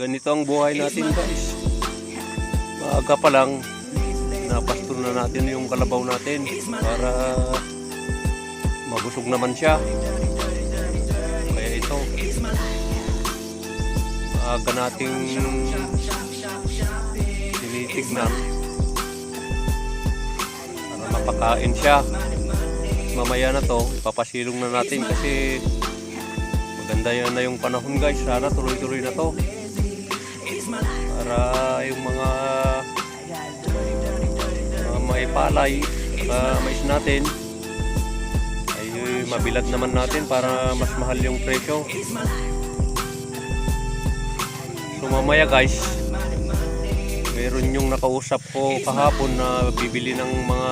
ganito ang buhay natin guys. Maaga pa lang napastor na natin yung kalabaw natin para mabusog naman siya. Kaya ito, maaga nating tinitignan para mapakain siya. Mamaya na to, ipapasilong na natin kasi maganda yan na yung panahon guys. Sana tuloy-tuloy na to para yung mga maipalay sa mais natin ay mabilad naman natin para mas mahal yung presyo. So mamaya guys, meron yung nakausap ko kahapon na bibili ng mga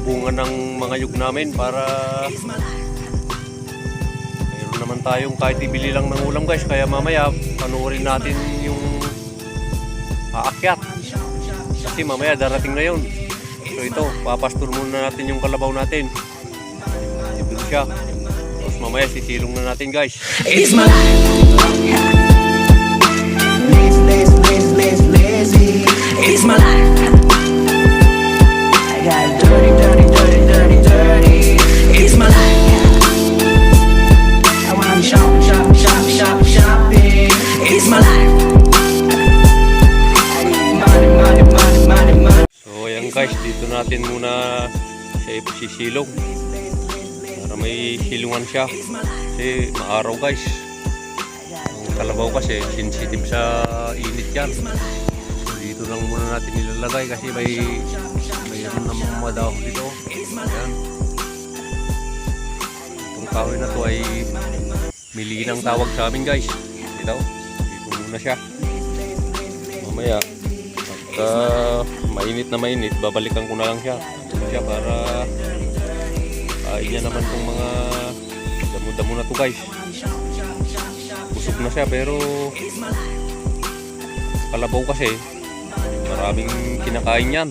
bunga ng mga yug namin para meron naman tayong kahit ibili lang ng ulam guys. Kaya mamaya panuorin natin yung aakyat kasi mamaya darating na yun. So ito, papastor muna natin yung kalabaw natin. Ito siya. Tapos mamaya sisilong na natin guys. It's my life. Lazy. It's my life. I got dirty. It's my life. I wanna shopping. It's my life. I need money. So ayan guys, dito natin muna siya ipasilong para may silungan siya kasi maaraw guys. Ang kalabaw kasi sensitive sa init yan. So dito lang muna natin nilalagay kasi mayroon namang madahon dito. Ayan. Itong kahoy na to ay milinang tawag sa amin guys. Dito muna siya. Mamaya pagka mainit na mainit, babalikan ko na lang siya para kain niya naman tong mga damo-damo na to guys. Busog na siya pero kalabaw kasi maraming kinakain yan.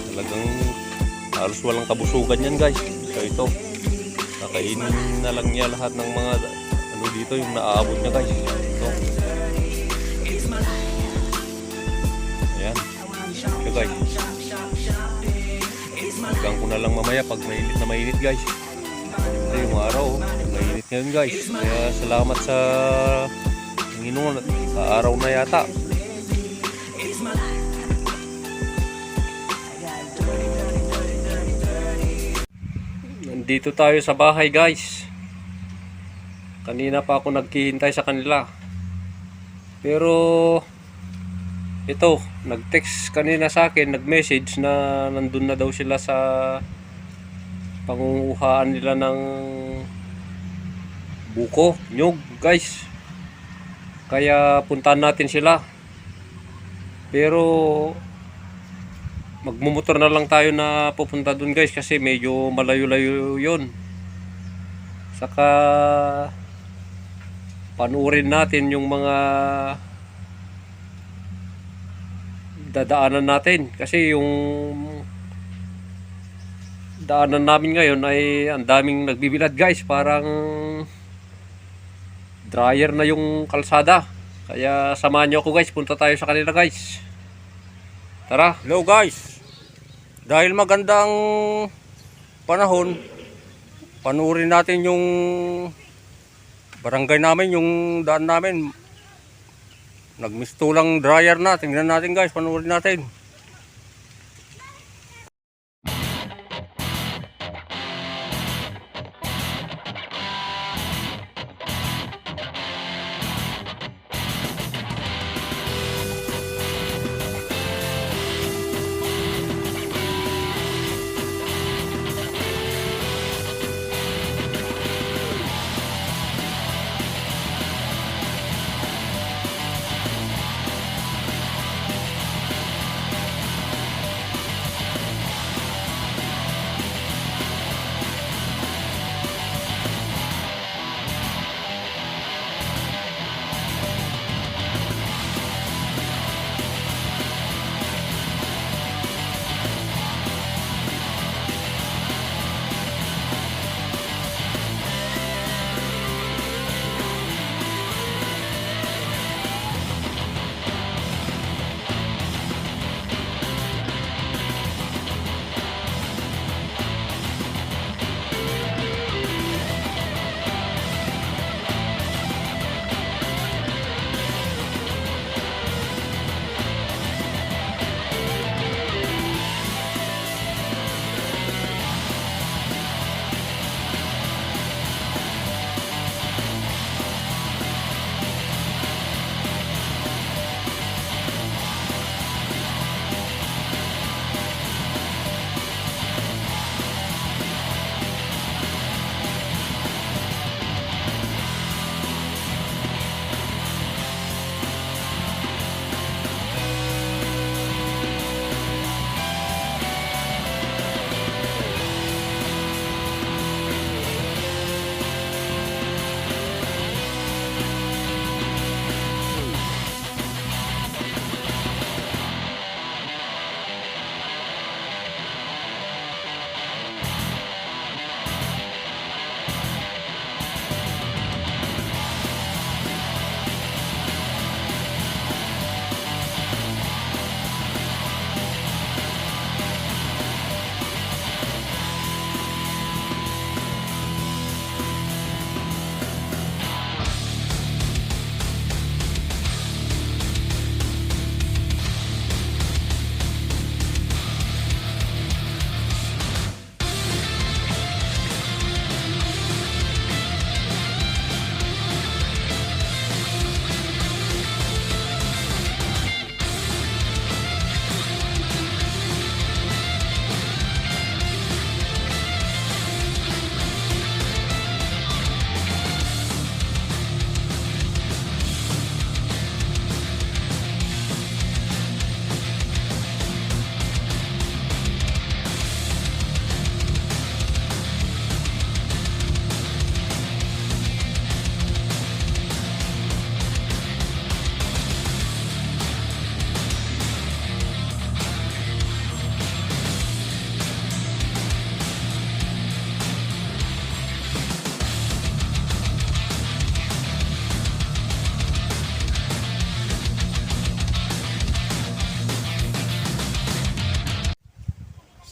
Talagang halos walang kabusugan yan guys. So ito, nakainin na lang niya lahat ng mga ano dito yung naaabot niya guys. Ito. Ayan. So guys, balikan ko na lang mamaya pag mainit guys. Ito yung araw, mainit ngayon guys. Kaya salamat sa Panginoon, araw na yata. Nandito tayo sa bahay guys. Kanina pa ako naghihintay sa kanila. Pero ito, nag-text kanina sa akin, nag-message na nandun na daw sila sa pangunguhaan nila ng buko, nyug guys. Kaya puntahan natin sila. Pero magmumotor na lang tayo na pupunta dun guys kasi medyo malayo-layo yun. Saka panuorin natin yung mga dadaanan natin kasi yung daanan namin ngayon ay ang daming nagbibilad guys. Parang dryer na yung kalsada. Kaya samahan nyo ako guys, punta tayo sa kanila guys. Tara. Hello guys, dahil magandang panahon, panuorin natin yung barangay namin, yung daan namin. Nagmistulang dryer na, tingnan natin guys, panuorin natin.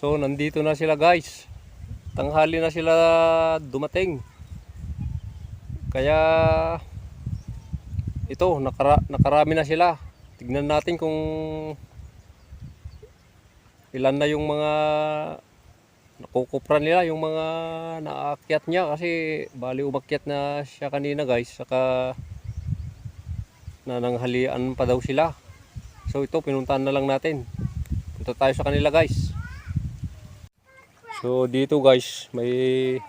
So nandito na sila guys. Tanghali na sila dumating. Kaya ito, nakarami na sila. Tignan natin kung ilan na yung mga nakukupran nila, yung mga naakyat niya, kasi bali umakyat na siya kanina guys, saka nananghalian pa daw sila. So ito, pinuntahan na lang natin. Punta tayo sa kanila guys. So dito guys, may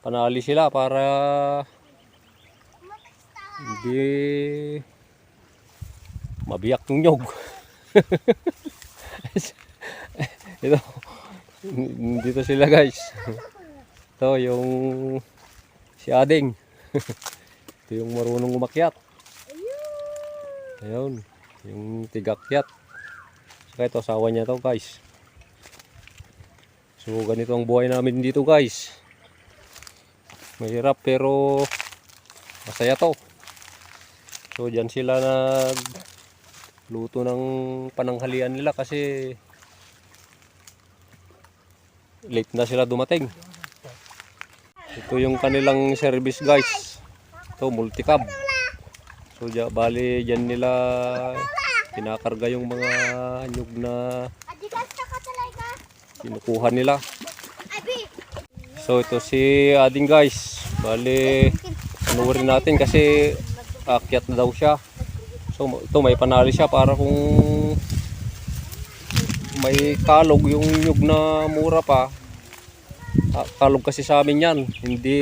panali sila para hindi mabiyak yung nyog. Ito, dito sila guys. Ito yung si Ading. Ito yung marunong umakyat. Ayun, yung tigakyat. Saka ito, asawa niya to guys. So ganito ang buhay namin dito guys. Mahirap pero masaya to. So dyan sila nagluto ng pananghalian nila kasi late na sila dumating. Ito yung kanilang service guys. Ito multicab. So bali dyan nila kinakarga yung mga nyug na kinukuha nila. So ito si Ading guys. Bali panuorin natin kasi akyat na daw siya. So ito may panali siya para kung may kalog yung nyug na mura pa. Kalog kasi sa amin yan. Hindi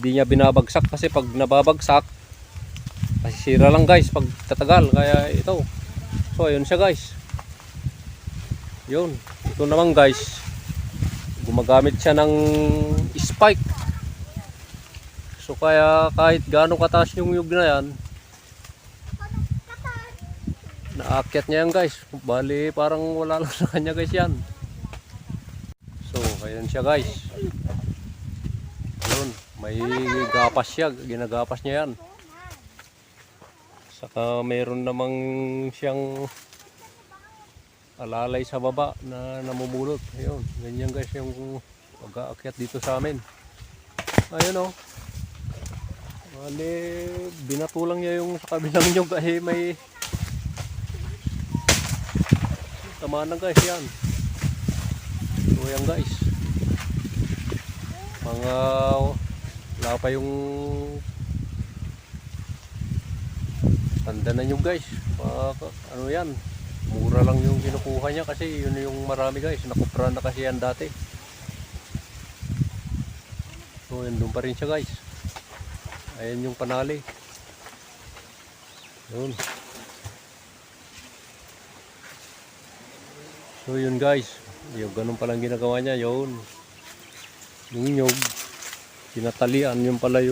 niya binabagsak kasi pag nababagsak masisira lang guys pag tatagal. Kaya ito. So ayun siya guys. Yun. Ito naman guys, gumagamit siya ng spike. So kaya kahit gaano kataas yung nyug na yan, naakyat niya yan guys. Bali parang wala lang sa kanya guys yan. So ayan siya guys. Ayun, may gapas siya, ginagapas niya yan. Saka mayroon namang siyang alalay sa baba na namumulot. Ayun, ganyan guys yung pag-aakyat dito sa amin. Ayun oh. Bali, binatulang niya yung sa kabilang nyug ay may tama na guys yan. So yan guys. Mga wala pa yung tanda na nyug guys. Ano yan? Mura lang yung kinukuha niya kasi yun yung marami guys. Nakupra na kasi yan dati. So yan doon pa rin siya guys. Ayan yung panali. Yun. So yun guys. Yung ganun palang ginagawa niya. Yun. Yung nyog. Tinatalian. Yun pala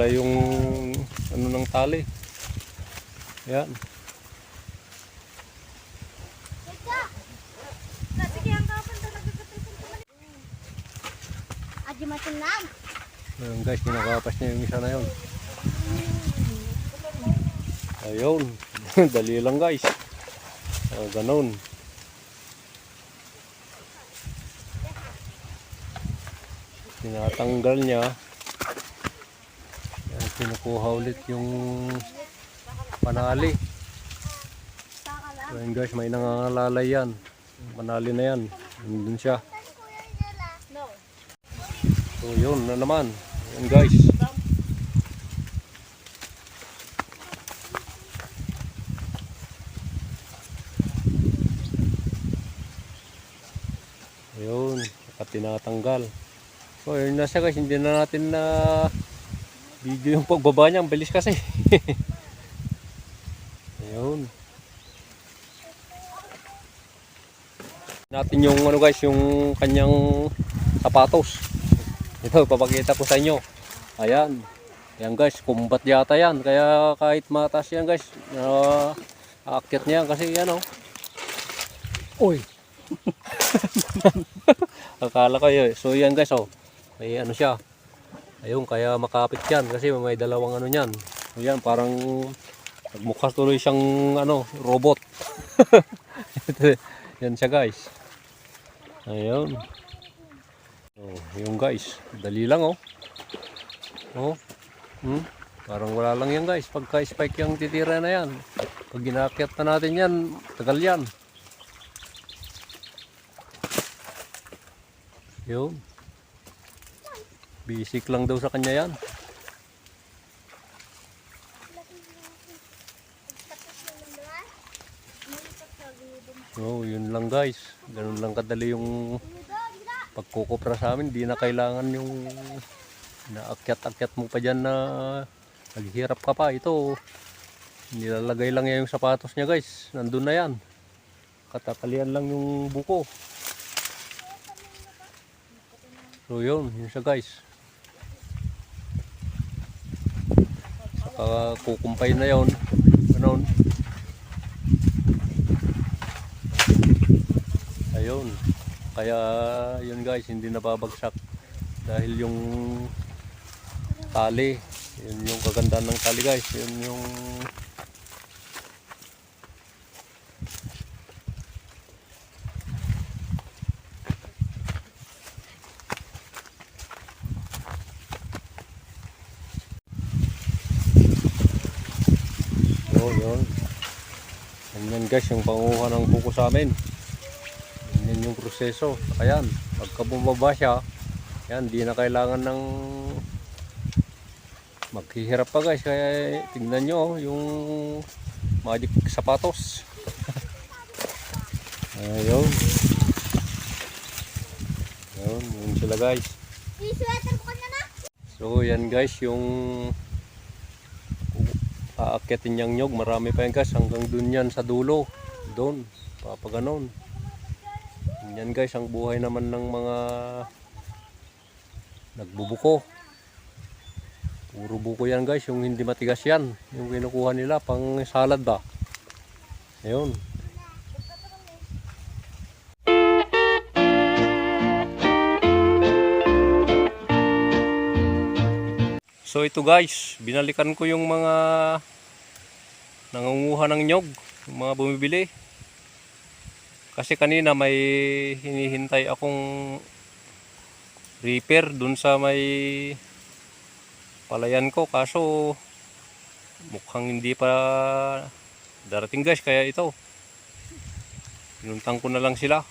yung ano ng tali. Yan. Ayun guys, kinakapas niya yung isa na yun. Ayun. Dali lang guys. Ganun. Tinatanggal niya. Yan, kinukuha ulit yung panali. Ayun guys, may nangangalalay yan. Panali na yan. Nandun siya. So yun na naman. Yan guys. Ayun, tinatanggal. So yun na siya guys, hindi na natin na video yung pagbaba niya, ang bilis kasi. Ayun. Natin yung ano guys, yung kanyang sapatos. Ito, papakita ko sa inyo. Ayan. Ayan guys, kumbat yata yan. Kaya kahit mataas yan guys, aakyat niya kasi yan oh. Uy. Akala ko yun. So yan guys oh. May ano siya. Ayun, kaya makapit yan kasi may dalawang ano niyan. Ayan, parang Nagmukha tuloy siyang ano, robot. Yan siya guys. Ayun. Oh, yung guys, dali lang oh. Oh. Parang wala lang yan guys. Pagka spike yung titira na yan. Pag ginakyat na natin yan, tagal yan. Yun. Basic lang daw sa kanya yan. So, yun lang guys. Ganun lang kadali yung pagkukupra sa amin. Di na kailangan yung naakyat-akyat mo pa dyan na naghihirap ka pa. Ito, nilalagay lang yan yung sapatos niya guys. Nandun na yan. Katatalian lang yung buko. So yun siya guys. Saka kukumpay na yun. Ganun. Ayun. Kaya yun guys, hindi nababagsak. Dahil yung tali. Yun yung kagandahan ng tali guys. Yun yung yun. Ganyan guys yung panguha ng buko sa amin. Ganyan yung proseso. Ayan, pagka bumaba siya, yan, di na kailangan ng maghihirap pa guys. Kaya tingnan nyo yung magic sapatos. Ayun. Yun sila guys. So yan guys yung aakyatin niyang nyog. Marami pa yan guys hanggang dun yan sa dulo. Doon, papaganon. Yan guys ang buhay naman ng mga nagbubuko. Puro buko yan guys, yung hindi matigas yan. Yung kinukuha nila pang salad ba. Ayun. So ito guys, binalikan ko yung mga nangunguha ng nyog, yung mga bumibili. Kasi kanina may hinihintay akong reaper dun sa may palayan ko. Kaso mukhang hindi pa darating guys, kaya ito. Pinuntang ko na lang sila.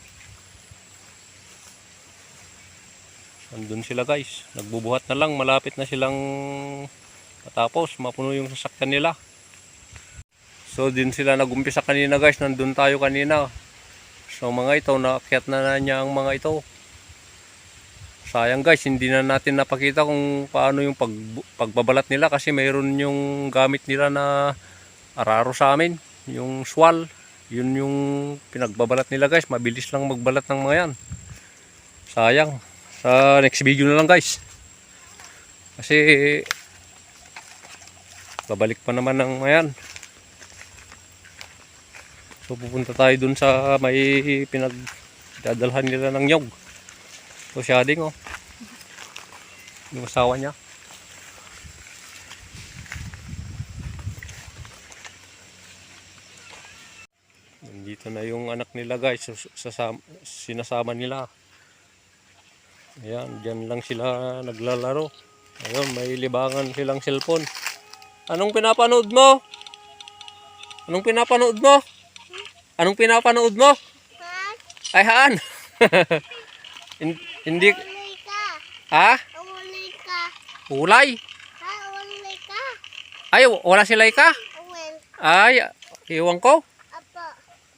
Andun sila guys, nagbubuhat na lang, malapit na silang matapos, mapuno yung sasakyan nila. So din sila nagumpisa kanina guys, nandun tayo kanina. So mga ito, naakyat na niya ang mga ito. Sayang guys, hindi na natin napakita kung paano yung pagbabalat nila kasi mayroon yung gamit nila na araro sa amin, yung swal. Yun yung pinagbabalat nila guys, mabilis lang magbalat ng mga yan. Sayang. Sa next video na lang guys. Kasi babalik pa naman ng mayan. So pupunta tayo dun sa may pinagdadalhan nila ng nyog. So shading oh. Yung asawa niya. Nandito na yung anak nila guys. Sinasama nila. Ayan, dyan lang sila naglalaro. Ayun, may libangan silang cellphone. Anong pinapanood mo? Anong pinapanood mo? Anong pinapanood mo? Ay, haan. Hindi. Ha? Ulay? Ay, wala si Laika? Ay, iwan ko?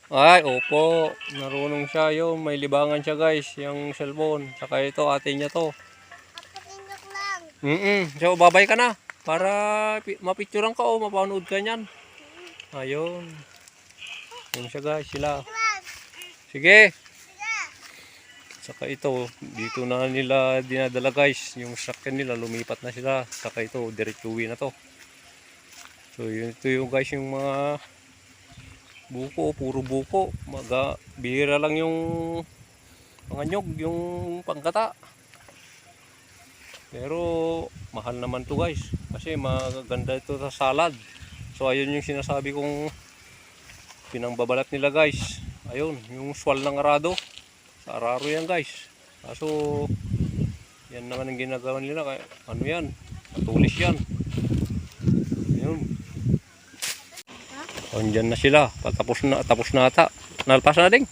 Ay, opo. Narunong siya yun. May libangan siya guys. Yung cellphone. Saka ito, ate niya to. So, babay ka na. Para mapicturean ka o mapanood ka niyan. Ayun. Yun siya guys, sila. Sige. Saka ito, dito na nila dinadala guys. Yung sakyan nila, lumipat na sila. Saka ito, diretso uwi na to. So, yun, ito yung guys, yung mga buko, puro buko. Bihira lang yung mga nyog, yung pangkata. Pero mahal naman to guys. Kasi maganda ito sa salad. So ayun yung sinasabi kong pinangbabalat nila guys. Ayun, yung swal ng arado. Sa araro yan guys. Kaso yan naman ang ginagawa nila. Kaya, ano yan? Matulis yan. Ayun. Andyan na sila. Tapos na ata. Nalpas na ding.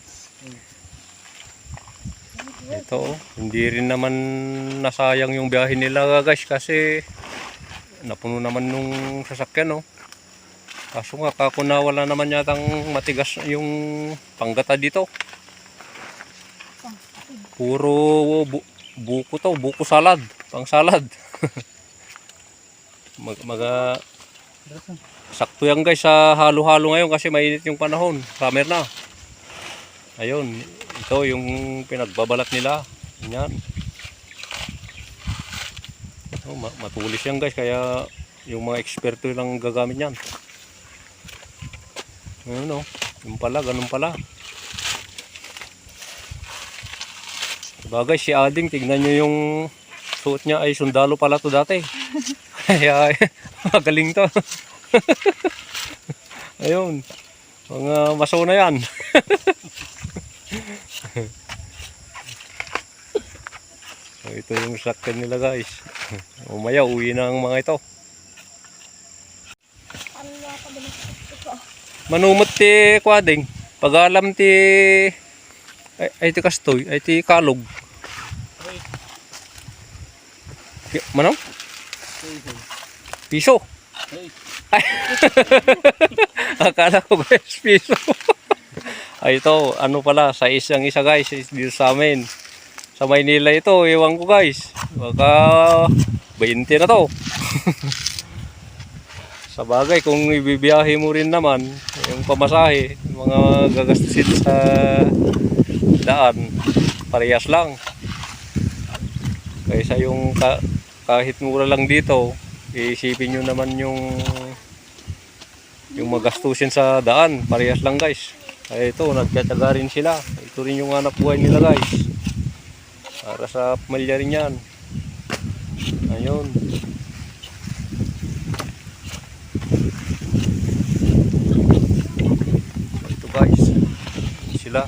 Ito, hindi rin naman nasayang yung biyahe nila guys kasi napuno naman nung sasakyan, oh. Kaso nga, kako na wala naman yatang matigas yung panggata dito. Puro buko to, buko salad, pang salad. Sakto yan guys sa halo-halo ngayon kasi mainit yung panahon, summer na. Ayun, ito yung pinagbabalat nila. Yan. Oh, matulis yan guys, kaya yung mga eksperto lang gagamit yan. Ano, yung pala, ganun pala. Bagay si Ading, tignan nyo yung suot niya ay sundalo pala to dati. Kaya magaling to. Ayun, mga maso na yan. So, ito yung sakyan nila guys. Umaya, uwi na ang mga ito. Manumot ti kwading. Pag alam ti ay ti kastoy, ay ti kalog. Manaw? Piso. Ay. Akala ko guys, piso. Ay ito, ano pala, sa isang isa guys, dito sa amin. Sa Maynila ito, ewan ko guys. Baka 20 na to. Sa bagay, kung ibibiyahe mo rin naman, yung pamasahe, mga gagastusin sa daan, parehas lang. Kaysa yung kahit mura lang dito, iisipin nyo naman yung magastusin sa daan, parehas lang guys. Ay ito, nagtataga rin sila. Ito rin yung hanap buhay nila guys. Para sa pamilya rin yan. Ayun. Ito guys, sila.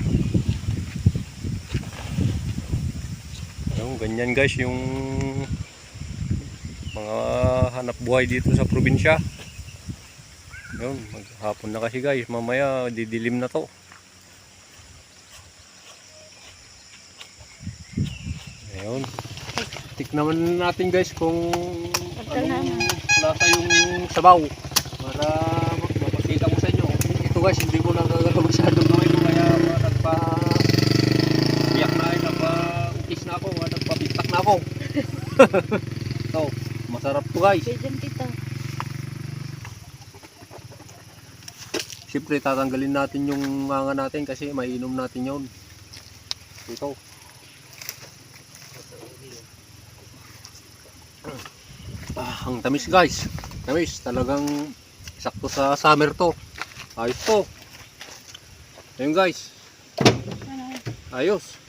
Ayun, ganyan guys yung mga hanap buhay dito sa probinsya. Ayun, maghapon na kasi guys, mamaya didilim na to. Ayun. Tikman natin guys kung anong lasa yung sabaw para mapakita ko sa inyo. Ito guys, hindi ko nagagalaw masyadong kamay ko kaya nagpa-iyak na ay, nagpa-ukis na ako, nagpa-pintak na ako. Ito, masarap to guys. Siyempre tatanggalin natin yung manga natin kasi mainom natin yun. Ito. Ang tamis guys. Tamis. Talagang sakto sa summer to. Ayos to. Ayun guys. Ayos.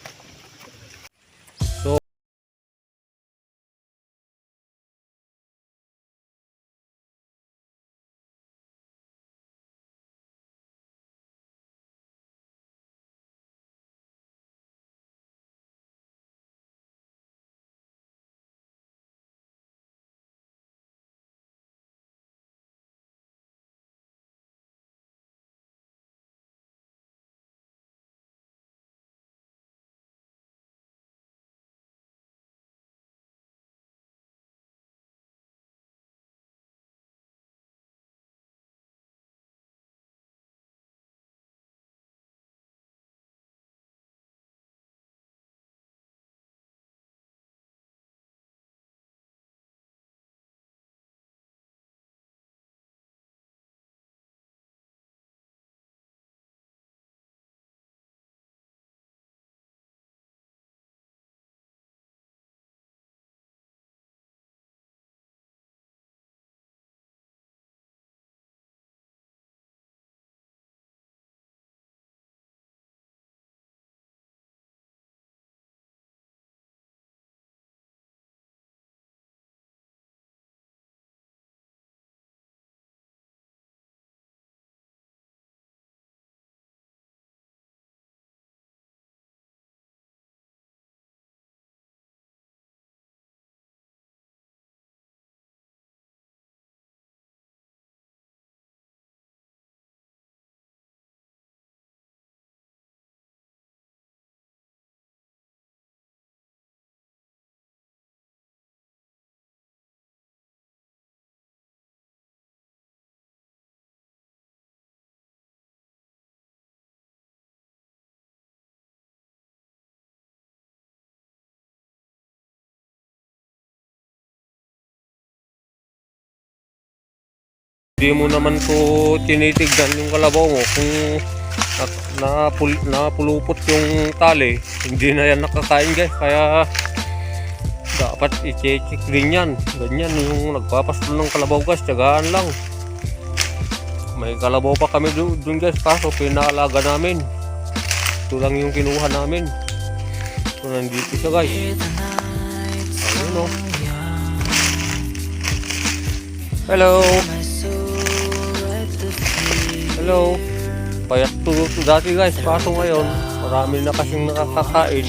Hindi mo naman ko tinitignan yung kalabaw mo kung napulupot yung tali. Hindi na yan nakakain guys. Kaya dapat i-check din yan. Ganyan yung nagpapastol ng kalabaw guys. Tiyagaan lang. May kalabaw pa kami dun guys. Kaso pinaalaga namin. Ito lang yung kinuha namin. So nandito siya guys. Ayun o. Hello. Hello. Payat to dati guys. Kaso ngayon marami na kasing nakakakain.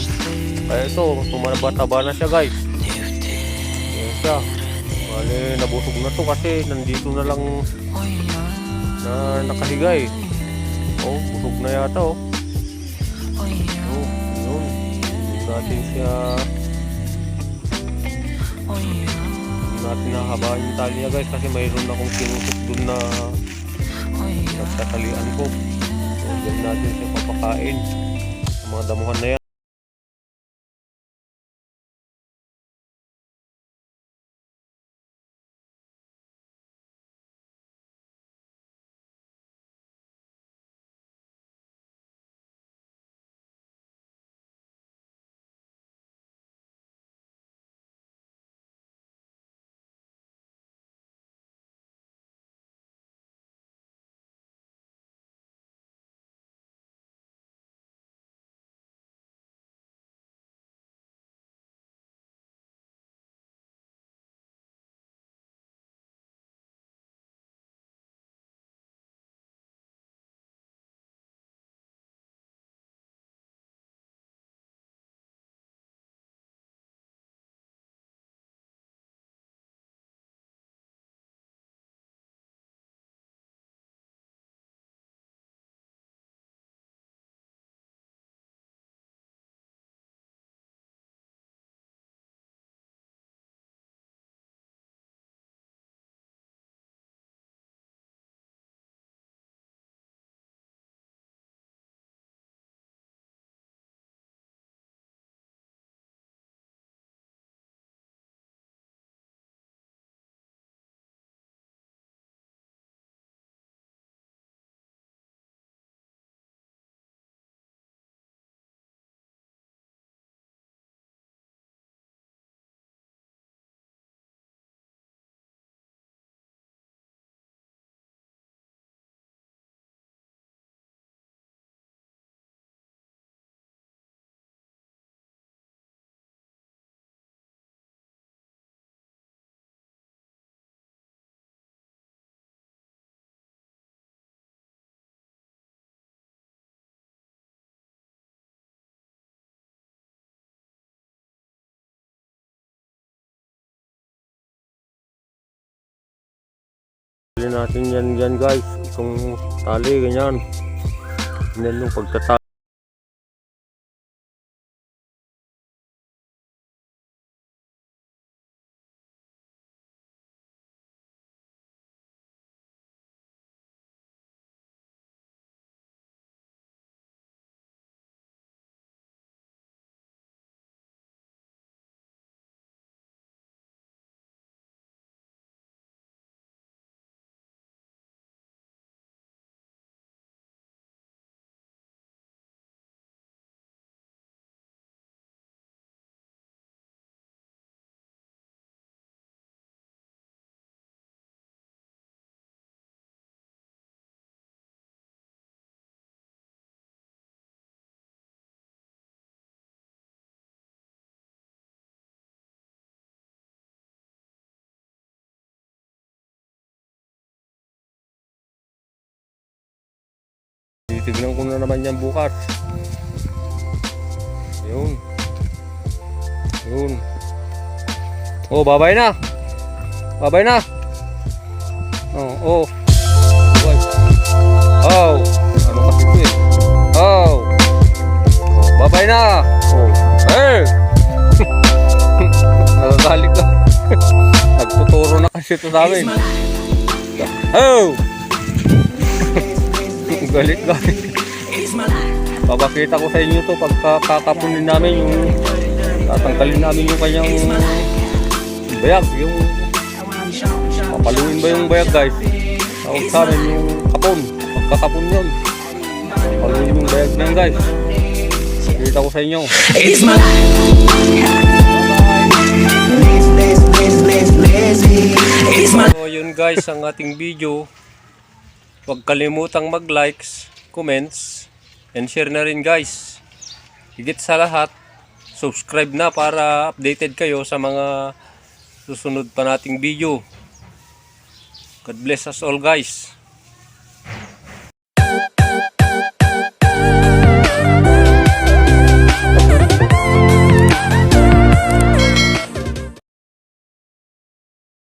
Kaya ito tumataba na siya guys. Ayan siya. Bale nabusog na to kasi nandito na lang na nakahiga eh. Oh, busog na yata oh. Oh, yun. Hindi natin siya natin nahabahan yung tali niya guys kasi mayroon akong sinusok dun na nagtatalian ko. So, dyan natin siya papakain sa mga damuhan na yan. Huli natin yan guys. Itong tali ganyan. Yan yung pagtatali. Titignan ko na naman yan bukas. Yun. Yun. Oh, babay na. Babay na. Oh, oh. Oh. Ano kasi ito eh? Oh. Oh, babay na. Oh. Hey. Nagagalit ka. Nagtuturo na kasi ito sa amin. Oh. Galit. Papakita ko sa inyo to pagka kakapunin namin yung tatanggalin namin yung kanyang bayag, yung papaluin ba yung bayag guys. Tawag sa amin yung kapon. Pagkakapon yun. Paluin yung dayag niyan guys. Kita ko sa inyo. It's my It's my So yun guys ang ating video. Huwag kalimutang mag-likes, comments, and share na rin guys. Higit sa lahat, subscribe na para updated kayo sa mga susunod pa nating video. God bless us all guys.